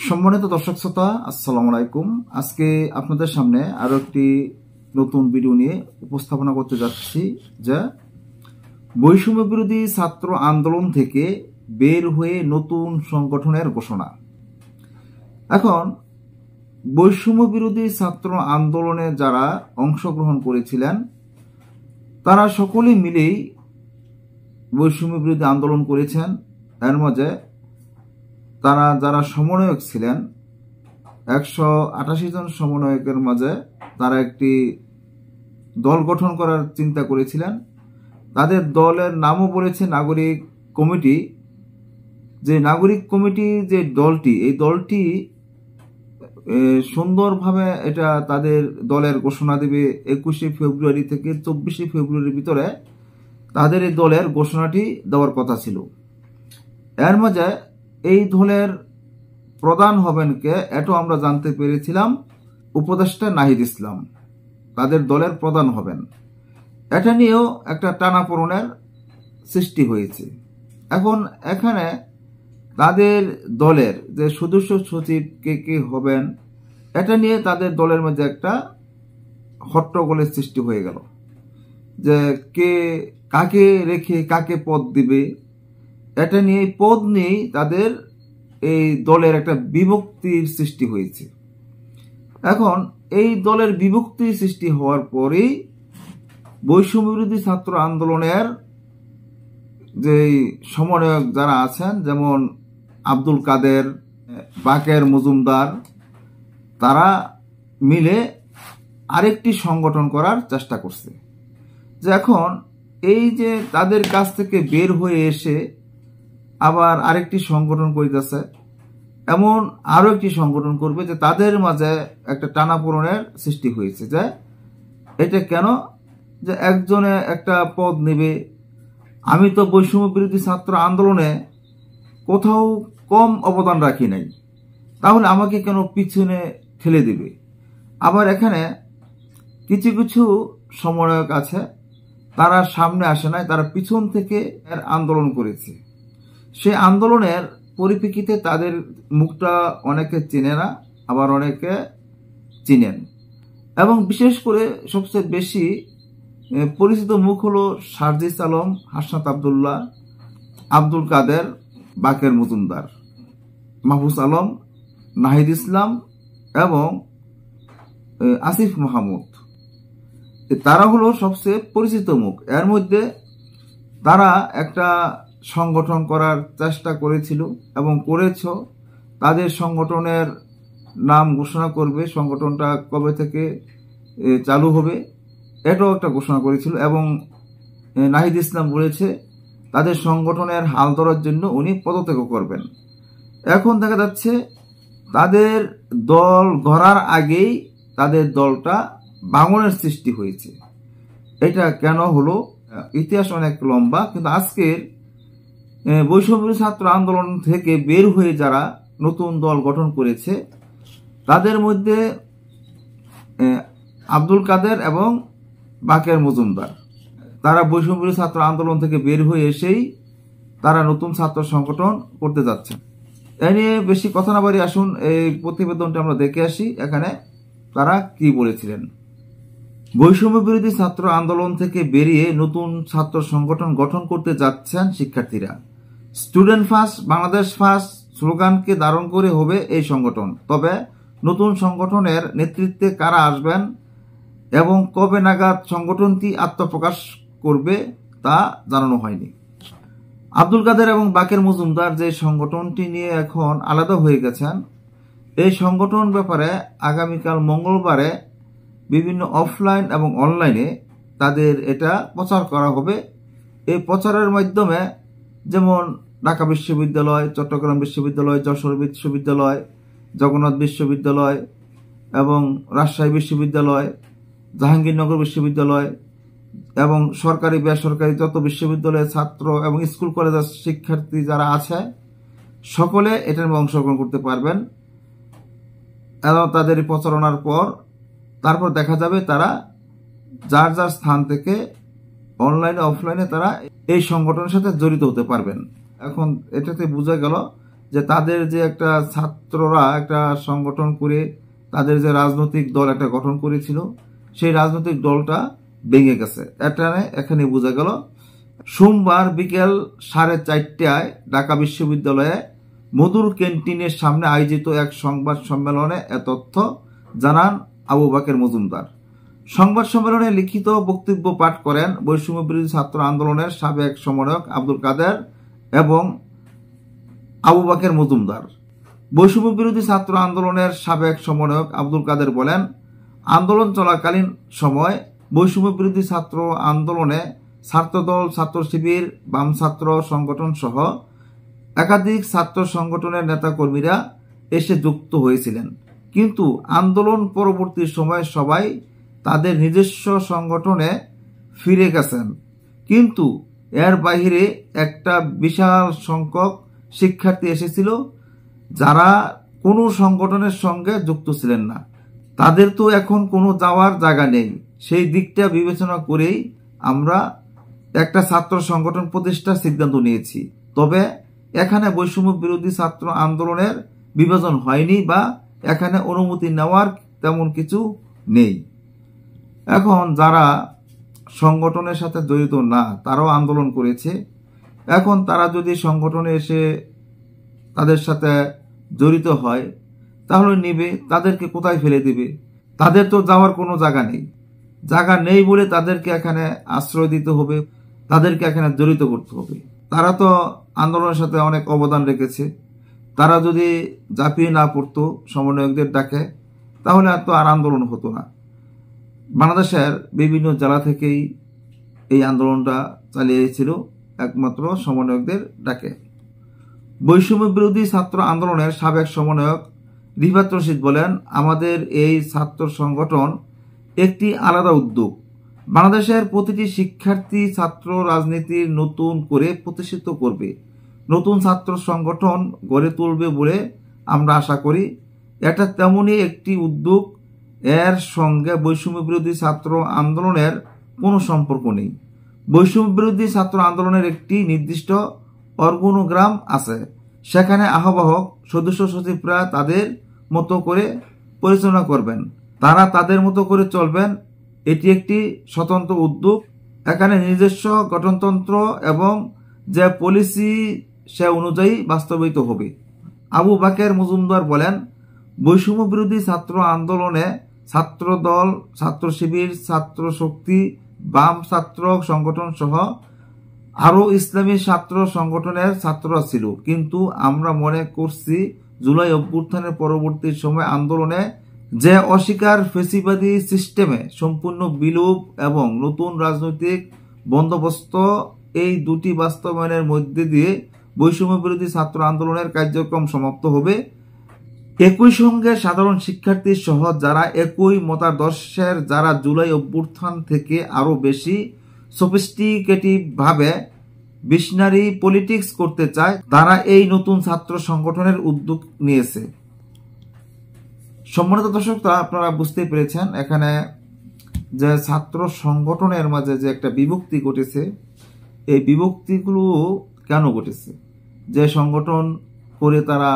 সম্মানিত দর্শক শ্রোতা, আসসালামু আলাইকুম। আজকে আপনাদের সামনে আরো একটি নতুন ভিডিও নিয়ে উপস্থাপনা করতে যাচ্ছি, যা বৈষম্য বিরোধী ছাত্র আন্দোলন থেকে বের হয়ে নতুন সংগঠনের ঘোষণা। এখন বৈষম্য বিরোধী ছাত্র আন্দোলনে যারা অংশগ্রহণ করেছিলেন তারা সকলে মিলেই বৈষম্য বিরোধী আন্দোলন করেছেন। এর মাঝে তারা যারা সমন্বয়ক ছিলেন 188 জন সমন্বয়কের মাঝে তারা একটি দল গঠন করার চিন্তা করেছিলেন। তাদের দলের নামও বলেছে নাগরিক কমিটি। যে নাগরিক কমিটি যে দলটি, এই দলটি সুন্দরভাবে এটা তাদের দলের ঘোষণা দেবে 21শে ফেব্রুয়ারি থেকে 24শে ফেব্রুয়ারির ভিতরে তাদের এই দলের ঘোষণাটি দেওয়ার কথা ছিল। এর মাঝে এই দলের প্রধান হবেন কে, এটাও আমরা জানতে পেরেছিলাম উপদেষ্টা নাহিদ ইসলাম তাদের দলের প্রধান হবেন। এটা নিয়েও একটা টানাপোড়েনের সৃষ্টি হয়েছে। এখন এখানে তাদের দলের যে সদস্য সচিব কে কে হবেন, এটা নিয়ে তাদের দলের মধ্যে একটা হট্টগোলের সৃষ্টি হয়ে গেল, যে কে কাকে রেখে কাকে পদ দিবে। এটা নিয়ে পদ নিয়েই তাদের এই দলের একটা বিভক্তির সৃষ্টি হয়েছে। এখন এই দলের বিভক্তির সৃষ্টি হওয়ার পরেই বৈষম্য বিরোধী ছাত্র আন্দোলনের যে সমন্বয়ক যারা আছেন, যেমন আব্দুল কাদের, বাকের মজুমদার, তারা মিলে আরেকটি সংগঠন করার চেষ্টা করছে। যে এখন এই যে তাদের কাছ থেকে বের হয়ে এসে আবার আরেকটি সংগঠন করিতেছে, এমন আরো একটি সংগঠন করবে, যে তাদের মাঝে একটা টানাপোড়েনের সৃষ্টি হয়েছে। যে এটা কেন, যে একজনে একটা পদ নেবে, আমি তো বৈষম্য বিরোধী ছাত্র আন্দোলনে কোথাও কম অবদান রাখি নাই, তাহলে আমাকে কেন পিছনে ঠেলে দিবে। আবার এখানে কিছু কিছু সমন্বয়ক আছে, তারা সামনে আসে নাই, তারা পিছন থেকে আন্দোলন করেছে। সেই আন্দোলনের পরিপ্রেক্ষিতে তাদের মুখটা অনেকে চেনে না, আবার অনেকে চিনেন। এবং বিশেষ করে সবচেয়ে বেশি পরিচিত মুখ হলো সার্জিস আলম, হাসনাত আবদুল্লাহ, আব্দুল কাদের, বাকের মজুমদার, মাহফুজ আলম, নাহিদ ইসলাম এবং আসিফ মাহমুদ। তারা হলো সবচেয়ে পরিচিত মুখ। এর মধ্যে তারা একটা সংগঠন করার চেষ্টা করেছিল এবং করেছ। তাদের সংগঠনের নাম ঘোষণা করবে, সংগঠনটা কবে থেকে চালু হবে এটাও একটা ঘোষণা করেছিল। এবং নাহিদ ইসলাম বলেছে তাদের সংগঠনের হাল ধরার জন্য উনি পদত্যাগ করবেন। এখন দেখা যাচ্ছে তাদের দল গড়ার আগেই তাদের দলটা ভাঙনের সৃষ্টি হয়েছে। এটা কেন হলো, ইতিহাস অনেক লম্বা, কিন্তু আজকের বৈষম্য বিরোধী ছাত্র আন্দোলন থেকে বের হয়ে যারা নতুন দল গঠন করেছে, তাদের মধ্যে আব্দুল কাদের এবং বাকের মজুমদার, তারা বৈষম্য বিরোধী ছাত্র আন্দোলন থেকে বের হয়ে এসেই তারা নতুন ছাত্র সংগঠন করতে যাচ্ছে। এ নিয়ে বেশি কথা না বাড়ি আসুন এই প্রতিবেদনটা আমরা দেখে আসি, এখানে তারা কি বলেছিলেন। বৈষম্য বিরোধী ছাত্র আন্দোলন থেকে বেরিয়ে নতুন ছাত্র সংগঠন গঠন করতে যাচ্ছেন শিক্ষার্থীরা। স্টুডেন্ট ফার্স্ট, বাংলাদেশ ফার্স্ট স্লোগানকে ধারণ করে হবে এই সংগঠন। তবে নতুন সংগঠনের নেতৃত্বে কারা আসবেন এবং কবে নাগাদ সংগঠনটি আত্মপ্রকাশ করবে তা জানানো হয়নি। আব্দুল কাদের এবং বাকের মজুমদার যে সংগঠনটি নিয়ে এখন আলাদা হয়ে গেছেন, এই সংগঠন ব্যাপারে আগামীকাল মঙ্গলবারে বিভিন্ন অফলাইন এবং অনলাইনে তাদের এটা প্রচার করা হবে। এই প্রচারের মাধ্যমে যেমন ঢাকা বিশ্ববিদ্যালয়, চট্টগ্রাম বিশ্ববিদ্যালয়, যশোর বিশ্ববিদ্যালয়, জগন্নাথ বিশ্ববিদ্যালয় এবং রাজশাহী বিশ্ববিদ্যালয়, জাহাঙ্গীরনগর বিশ্ববিদ্যালয় এবং সরকারি বেসরকারি যত বিশ্ববিদ্যালয়ের ছাত্র এবং স্কুল কলেজের শিক্ষার্থী যারা আছে, সকলে এটার অংশগ্রহণ করতে পারবেন। এবং তাদের প্রচারণার পর তারপর দেখা যাবে তারা যার যার স্থান থেকে অনলাইনে অফলাইনে তারা এই সংগঠনের সাথে জড়িত হতে পারবেন। এখন এটাতে বোঝা গেল যে তাদের যে একটা ছাত্ররা একটা সংগঠন করে তাদের যে রাজনৈতিক দল একটা গঠন করেছিল, সেই রাজনৈতিক দলটা ভেঙে গেছে। এখানে বোঝা গেল। সোমবার বিকেল 4:30টায় ঢাকা বিশ্ববিদ্যালয়ে মধুর ক্যান্টিনের সামনে আয়োজিত এক সংবাদ সম্মেলনে এ তথ্য জানান আবু বকর মজুমদার। সংবাদ সম্মেলনে লিখিত বক্তব্য পাঠ করেন বৈষম্য বিরোধী ছাত্র আন্দোলনের সাবেক সমন্বয়ক আব্দুল কাদের এবং আবু বকর মজুমদার। বৈষম্য বিরোধী ছাত্র আন্দোলনের সাবেক সমন্বয়ক আব্দুল কাদের বলেন, আন্দোলন চলাকালীন সময় বৈষম্য বিরোধী ছাত্র আন্দোলনে ছাত্রদল, ছাত্র শিবির, বাম ছাত্র সংগঠন সহ একাধিক ছাত্র সংগঠনের নেতাকর্মীরা এসে যুক্ত হয়েছিলেন। কিন্তু আন্দোলন পরবর্তী সময়ে সবাই তাদের নিজস্ব সংগঠনে ফিরে গেছেন। কিন্তু এর বাইরে একটা বিশাল সংখ্যক শিক্ষার্থী এসেছিল যারা কোনো সংগঠনের সঙ্গে যুক্ত ছিলেন না। তাদের তো এখন কোনো যাওয়ার জায়গা নেই। সেই দিকটা বিবেচনা করেই আমরা একটা ছাত্র সংগঠন প্রতিষ্ঠার সিদ্ধান্ত নিয়েছি। তবে এখানে বৈষম্য বিরোধী ছাত্র আন্দোলনের বিভাজন হয়নি বা এখানে অনুমতি নেওয়ার তেমন কিছু নেই। এখন যারা সংগঠনের সাথে জড়িত না, তারাও আন্দোলন করেছে। এখন তারা যদি সংগঠনে এসে তাদের সাথে জড়িত হয় তাহলে নেবে, তাদেরকে কোথায় ফেলে দিবে? তাদের তো যাওয়ার কোনো জায়গা নেই। জায়গা নেই বলে তাদেরকে এখানে আশ্রয় দিতে হবে, তাদেরকে এখানে জড়িত করতে হবে। তারা তো আন্দোলনের সাথে অনেক অবদান রেখেছে। তারা যদি ঝাঁপিয়ে না পড়তো সমন্বয়কদের ডাকে, তাহলে আর আন্দোলন হতো না। বাংলাদেশের বিভিন্ন জেলা থেকেই এই আন্দোলনটা চালিয়েছিল একমাত্র সমন্বয়কদের ডাকে। বৈষম্য বিরোধী ছাত্র আন্দোলনের সাবেক সমন্বয়ক রিফাত রশিদ বলেন, আমাদের এই ছাত্র সংগঠন একটি আলাদা উদ্যোগ। বাংলাদেশের প্রতিটি শিক্ষার্থী ছাত্র রাজনীতির নতুন করে প্রতিষ্ঠিত করবে, নতুন ছাত্র সংগঠন গড়ে তুলবে বলে আমরা আশা করি। এটা তেমনই একটি উদ্যোগ। এর সঙ্গে বৈষম্য বিরোধী ছাত্র আন্দোলনের কোনো সম্পর্ক নেই। বৈষম্য বিরোধী ছাত্র আন্দোলনের একটি নির্দিষ্ট অর্গানোগ্রাম আছে। সেখানে আহ্বায়ক, সদস্য সচিবরা তাদের মতো করে পরিচালনা করবেন, তারা তাদের মতো করে চলবেন। এটি একটি স্বতন্ত্র উদ্যোগ। এখানে নিজস্ব গঠনতন্ত্র এবং যে পলিসি সে অনুযায়ী বাস্তবায়িত হবে। আবু বকর মজুমদার বলেন, বৈষম্য বিরোধী ছাত্র আন্দোলনে ছাত্র দল, ছাত্র শিবির, ছাত্র শক্তি, বাম ছাত্র সংগঠন সহ আরো ইসলামী ছাত্র সংগঠনের ছাত্ররা ছিল। কিন্তু আমরা মনে করছি জুলাই অভ্যুত্থানের পরবর্তী সময় আন্দোলনে যে অস্বীকার ফেসিবাদী সিস্টেমে সম্পূর্ণ বিলোপ এবং নতুন রাজনৈতিক বন্দোবস্ত, এই দুটি বাস্তবায়নের মধ্যে দিয়ে বৈষম্য বিরোধী ছাত্র আন্দোলনের কার্যক্রম সমাপ্ত হবে। একই সঙ্গে সাধারণ শিক্ষার্থী সহ যারা একই মতাদর্শের, যারা জুলাই অভ্যুত্থান থেকে আরো বেশি সফিস্টিকেটিভ ভাবে মিশনারি পলিটিক্স করতে চায়, তারা এই নতুন ছাত্র সংগঠনের উদ্যোগ নিয়েছে। সম্মানিত দর্শক, আপনারা বুঝতে পেরেছেন এখানে যে ছাত্র সংগঠনের মাঝে যে একটা বিভক্তি ঘটেছে, এই বিভক্তিগুলো কেন ঘটেছে? যে সংগঠন করে তারা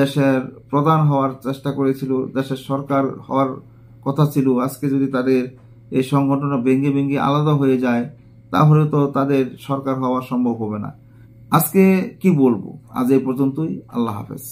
দেশের প্রধান হওয়ার চেষ্টা করেছিল, দেশের সরকার হওয়ার কথা ছিল, আজকে যদি তাদের এই সংগঠনটা ভেঙে ভেঙে আলাদা হয়ে যায় তাহলে তো তাদের সরকার হওয়া সম্ভব হবে না। আজকে কি বলবো, আজ এই পর্যন্তই। আল্লাহ হাফেজ।